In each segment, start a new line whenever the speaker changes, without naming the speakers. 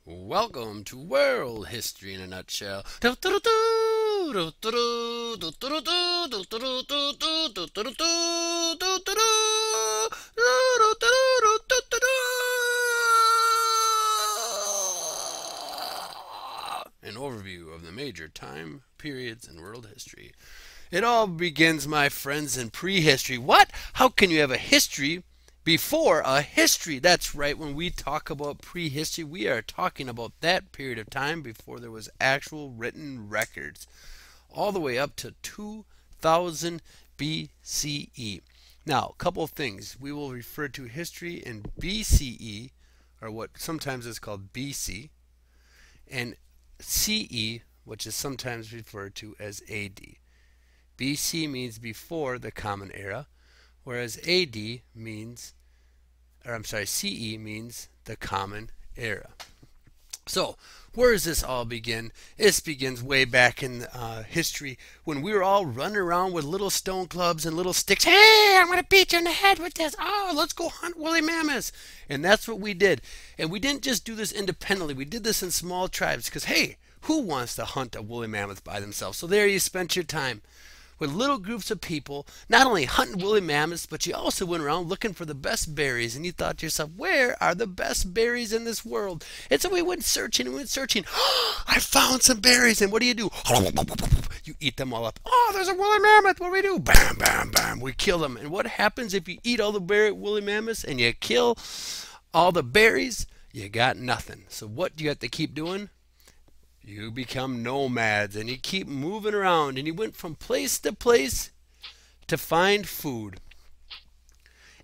Welcome to World History in a Nutshell. An overview of the major time periods in world history. It all begins, my friends, in prehistory. What? How can you have a history before a history? That's right. When we talk about prehistory, we are talking about that period of time before there was actual written records, all the way up to 2000 BCE. Now, a couple of things. We will refer to history in BCE, or what sometimes is called BC, and CE, which is sometimes referred to as AD. BC means before the Common Era, whereas AD means, or I'm sorry, CE means the Common Era. So, where does this all begin? This begins way back in history when we were all running around with little stone clubs and little sticks. Hey, I'm going to beat you in the head with this. Oh, let's go hunt woolly mammoths. And that's what we did. And we didn't just do this independently. We did this in small tribes because, hey, who wants to hunt a woolly mammoth by themselves? So there you spent your time with little groups of people, not only hunting woolly mammoths, but you also went around looking for the best berries. And you thought to yourself, where are the best berries in this world? And so we went searching and went searching. Oh, I found some berries. And what do? You eat them all up. Oh, there's a woolly mammoth. What do we do? Bam, bam, bam. We kill them. And what happens if you eat all the woolly mammoths and you kill all the berries? You got nothing. So what do you have to keep doing? You become nomads and you keep moving around and you went from place to place to find food.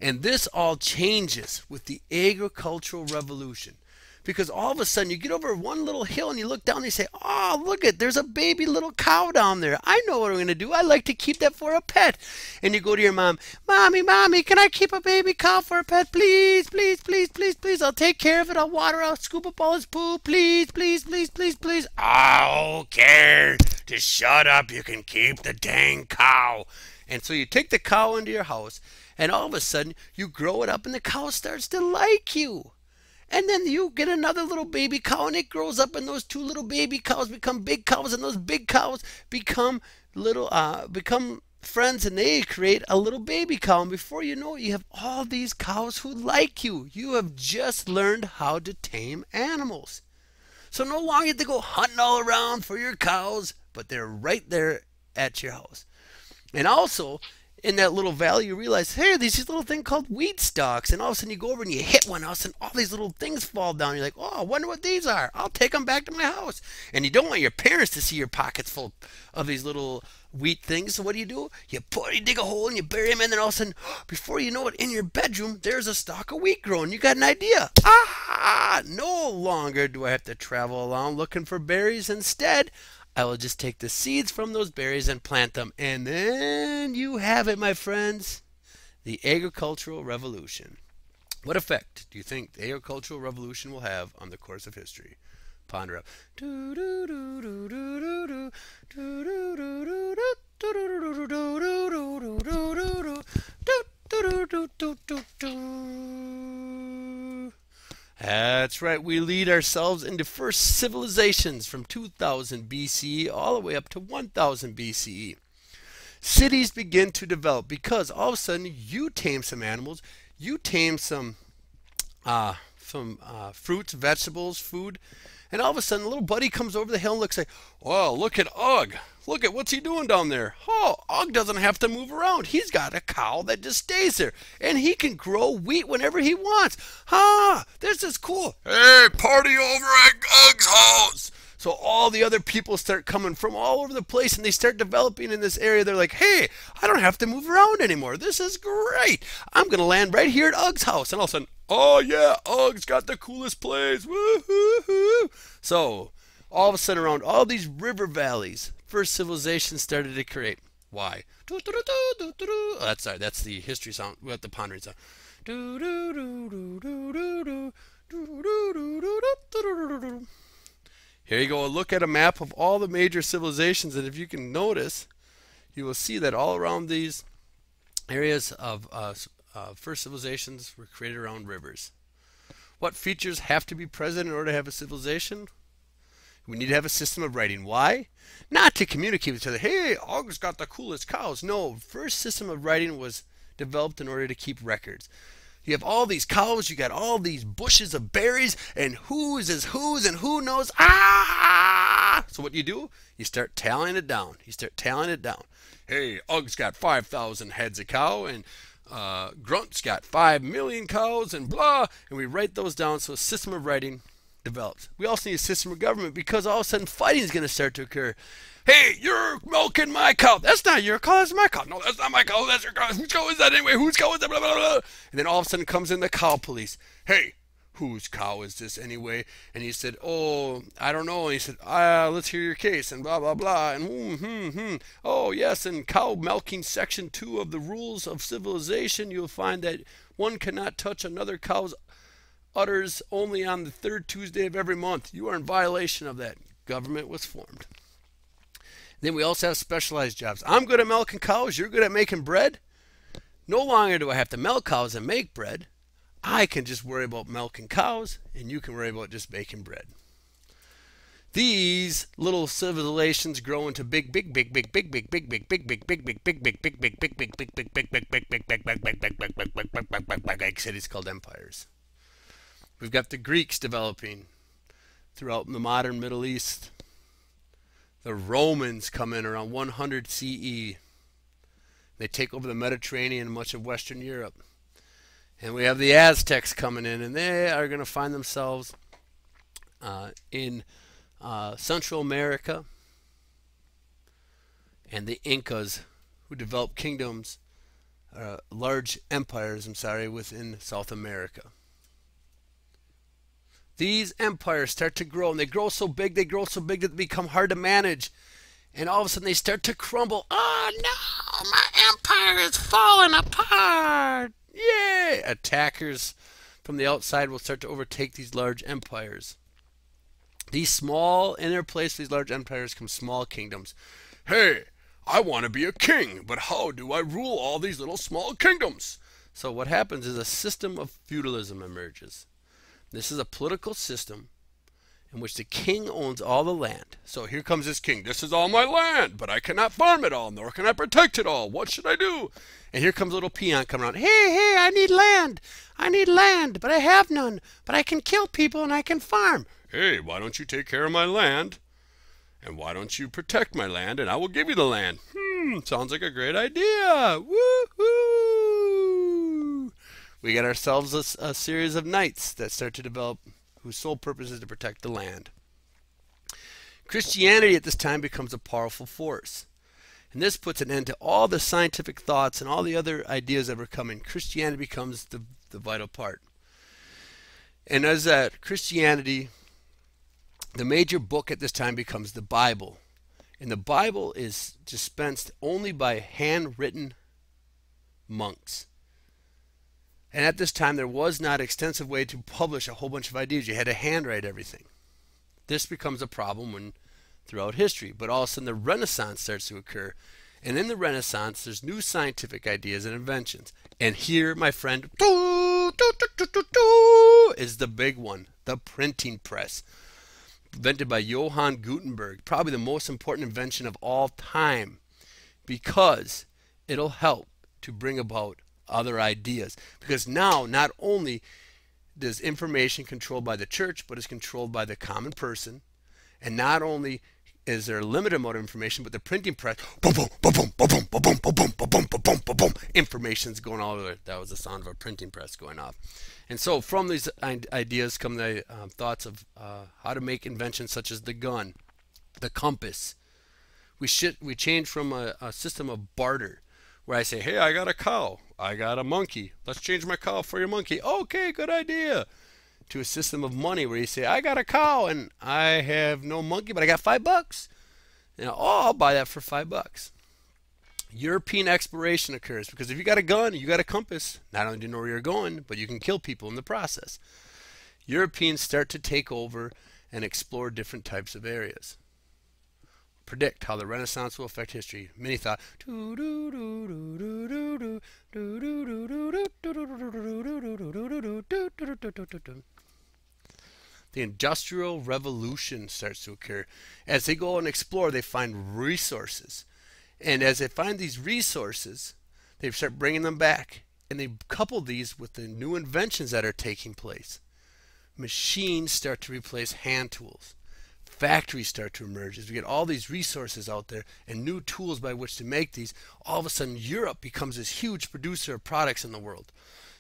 And this all changes with the agricultural revolution. Because all of a sudden you get over one little hill and you look down and you say, oh, look it, there's a baby little cow down there. I know what I'm going to do. I like to keep that for a pet. And you go to your mom, Mommy, can I keep a baby cow for a pet? Please, please, please, please, please. I'll take care of it. I'll water, I'll scoop up all his poo. Please, please, please, please, please. Okay, just shut up. You can keep the dang cow. And so you take the cow into your house and all of a sudden you grow it up and the cow starts to like you. And then you get another little baby cow and it grows up and those two little baby cows become big cows and those big cows become become friends and they create a little baby cow. And before you know it, you have all these cows who like you. You have just learned how to tame animals. So no longer you have to go hunting all around for your cows, but they're right there at your house. And also, in that little valley, you realize, hey, there's this little thing called weed stalks. And all of a sudden you go over and you hit one house and all these little things fall down. You're like, oh, I wonder what these are. I'll take them back to my house. And you don't want your parents to see your pockets full of these little wheat things. So what do? You dig a hole and you bury them in. And then all of a sudden, before you know it, in your bedroom, there's a stalk of wheat growing. You got an idea. No longer do I have to travel around looking for berries. Instead, I will just take the seeds from those berries and plant them. And then you have it, my friends. The agricultural revolution. What effect do you think the agricultural revolution will have on the course of history? Ponder up. That's right, we lead ourselves into first civilizations from 2000 BCE all the way up to 1000 BCE. Cities begin to develop because all of a sudden you tame some animals, you tame some fruits, vegetables, food, and all of a sudden, little buddy comes over the hill and looks like, oh, look at Ugg. Look at what's he doing down there. Oh, Ugg doesn't have to move around. He's got a cow that just stays there. And he can grow wheat whenever he wants. This is cool. Hey, party over at Ugg's house. So all the other people start coming from all over the place and they start developing in this area. They're like, hey, I don't have to move around anymore. This is great. I'm going to land right here at Ugg's house. And all of a sudden, oh yeah, Ugg's got the coolest place. Woo-hoo-hoo. So all of a sudden around all these river valleys, first civilization started to create. Why? Oh, that's the history sound. We have the pondering sound. Here you go. Look at a map of all the major civilizations, and if you can notice, you will see that all around these areas of first civilizations were created around rivers. What features have to be present in order to have a civilization? We need to have a system of writing. Why? Not to communicate with each other. Hey, Aug's got the coolest cows. No, first system of writing was developed in order to keep records. You have all these cows, you got all these bushes of berries, and whose is whose and who knows. Ah! So what you do? You start tallying it down. You start tallying it down. Hey, Ug's got 5,000 heads of cow, and Grunt's got 5 million cows, and blah. And we write those down, so a system of writing develops. We also need a system of government because all of a sudden fighting is going to start to occur. Hey, you're milking my cow. That's not your cow. That's my cow. No, that's not my cow. That's your cow. Whose cow is that anyway? Whose cow is that? Blah, blah, blah. And then all of a sudden comes in the cow police. Hey, whose cow is this anyway? And he said, oh, I don't know. And he said, let's hear your case and blah, blah, blah. And oh, yes, in cow milking section 2 of the rules of civilization, you'll find that one cannot touch another cow's udders only on the 3rd Tuesday of every month. You are in violation of that. Government was formed. Then we also have specialized jobs. I'm good at milking cows. You're good at making bread. No longer do I have to milk cows and make bread. I can just worry about milking cows, and you can worry about just making bread. These little civilizations grow into big cities called empires. We've got the Greeks developing throughout the modern Middle East. The Romans come in around 100 CE. They take over the Mediterranean and much of Western Europe. And we have the Aztecs coming in, and they are going to find themselves in Central America. And the Incas, who developed kingdoms, large empires, within South America. These empires start to grow, and they grow so big that they become hard to manage. And all of a sudden they start to crumble. Oh no, my empire is falling apart. Yay! Attackers from the outside will start to overtake these large empires. These small, in their place, these large empires come small kingdoms. Hey, I want to be a king, but how do I rule all these little small kingdoms? So what happens is a system of feudalism emerges. This is a political system in which the king owns all the land. So here comes this king. This is all my land, but I cannot farm it all, nor can I protect it all. What should I do? And here comes a little peon coming around. Hey, I need land. I need land, but I have none. But I can kill people and I can farm. Hey, why don't you take care of my land? And why don't you protect my land, and I will give you the land. Sounds like a great idea. Woo-hoo! We get ourselves a series of knights that start to develop, whose sole purpose is to protect the land. Christianity at this time becomes a powerful force. And this puts an end to all the scientific thoughts and all the other ideas that were coming. Christianity becomes the vital part. And as that Christianity, the major book at this time becomes the Bible. And the Bible is dispensed only by handwritten monks. And at this time, there was not an extensive way to publish a whole bunch of ideas. You had to handwrite everything. This becomes a problem throughout history. But all of a sudden, the Renaissance starts to occur. And in the Renaissance, there's new scientific ideas and inventions. And here, my friend, is the big one, the printing press. Invented by Johann Gutenberg, probably the most important invention of all time, because it'll help to bring about other ideas. Because now, not only is information controlled by the church, but it's controlled by the common person. And not only is there a limited amount of information, but the printing press, boom, boom, boom, boom, boom, boom, boom, boom, boom, boom, boom, boom, boom, boom, information's going all over. That was the sound of a printing press going off. And so from these ideas come the thoughts of how to make inventions such as the gun, the compass. We change from a system of barter, where I say, hey, I got a cow, I got a monkey, let's change my cow for your monkey. Okay, good idea. To a system of money where you say, I got a cow and I have no monkey, but I got $5. You know, oh, I'll buy that for $5. European exploration occurs because if you got a gun, you got a compass, not only do you know where you're going, but you can kill people in the process. Europeans start to take over and explore different types of areas. Predict how the Renaissance will affect history. Many thought, The Industrial Revolution starts to occur. As they go and explore, they find resources. And as they find these resources, they start bringing them back. And they couple these with the new inventions that are taking place. Machines start to replace hand tools. Factories start to emerge. As we get all these resources out there and new tools by which to make these, all of a sudden Europe becomes this huge producer of products in the world.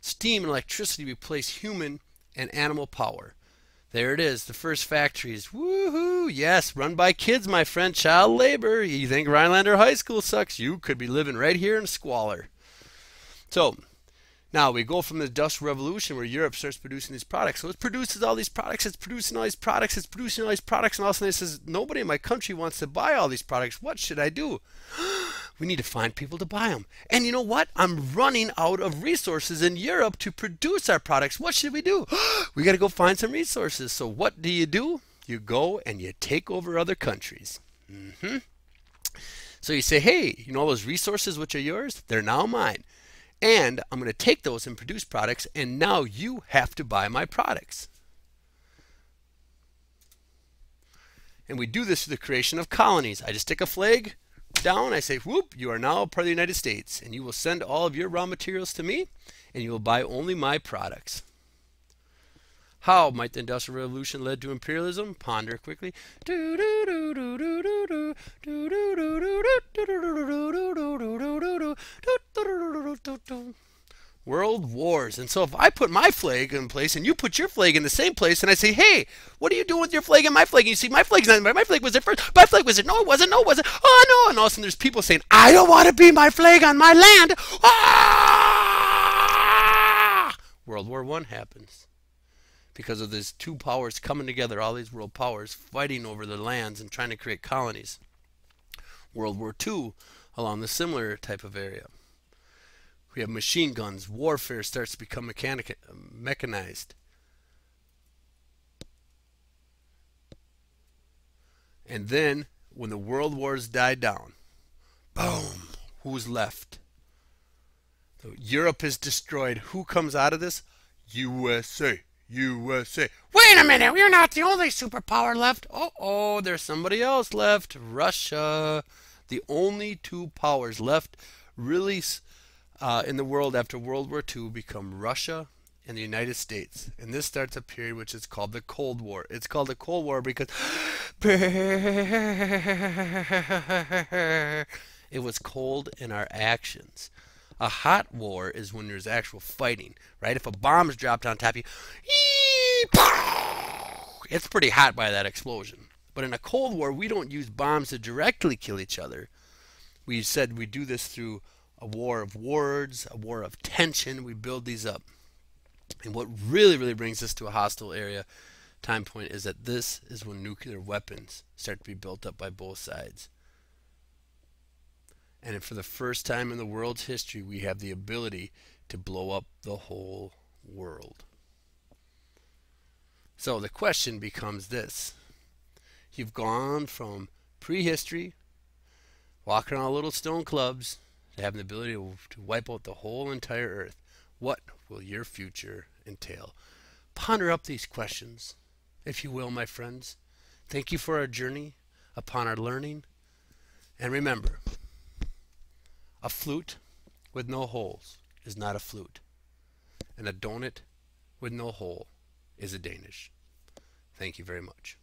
Steam and electricity replace human and animal power. There it is, the first factories. Woohoo! Yes, run by kids, my friend. Child labor. You think Rhinelander High School sucks? You could be living right here in squalor. So, now we go from the Industrial Revolution where Europe starts producing these products. So it produces all these products, it's producing all these products, it's producing all these products, and all of a sudden it says, nobody in my country wants to buy all these products. What should I do? We need to find people to buy them. And you know what? I'm running out of resources in Europe to produce our products. What should we do? We got to go find some resources. So what do? You go and you take over other countries. So you say, hey, you know all those resources which are yours? They're now mine. And I'm going to take those and produce products, and now you have to buy my products. And we do this through the creation of colonies. I just stick a flag down, I say, whoop, you are now part of the United States, and you will send all of your raw materials to me, and you will buy only my products. How might the Industrial Revolution lead to imperialism? Ponder quickly. World wars. And so if I put my flag in place and you put your flag in the same place, and I say, hey, what are you doing with your flag and my flag? And you see, my flag's not, my flag was there first. My flag was there. No, it wasn't. No, it wasn't. Oh, no. And all of a sudden there's people saying, I don't want to be my flag on my land. Ah! World War I happens. Because of these two powers coming together, all these world powers fighting over their lands and trying to create colonies. World War II, along the similar type of area. We have machine guns. Warfare starts to become mechanized. And then, when the world wars die down, boom, who's left? So Europe is destroyed. Who comes out of this? USA. USA. Wait a minute, we're not the only superpower left. Oh, there's somebody else left. Russia. The only two powers left really in the world after World War II become Russia and the United States. And this starts a period which is called the Cold War. It's called the Cold War because it was cold in our actions. A hot war is when there's actual fighting, right? If a bomb is dropped on top of you, it's pretty hot by that explosion. But in a Cold War, we don't use bombs to directly kill each other. We said we do this through a war of words, a war of tension. We build these up. And what really, really brings us to a hostile area time point is that this is when nuclear weapons start to be built up by both sides. And for the first time in the world's history, we have the ability to blow up the whole world. So the question becomes this. You've gone from prehistory, walking around little stone clubs, to having the ability to wipe out the whole entire earth. What will your future entail? Ponder up these questions, if you will, my friends. Thank you for our journey upon our learning. And remember, a flute with no holes is not a flute. And a donut with no hole is a Danish. Thank you very much.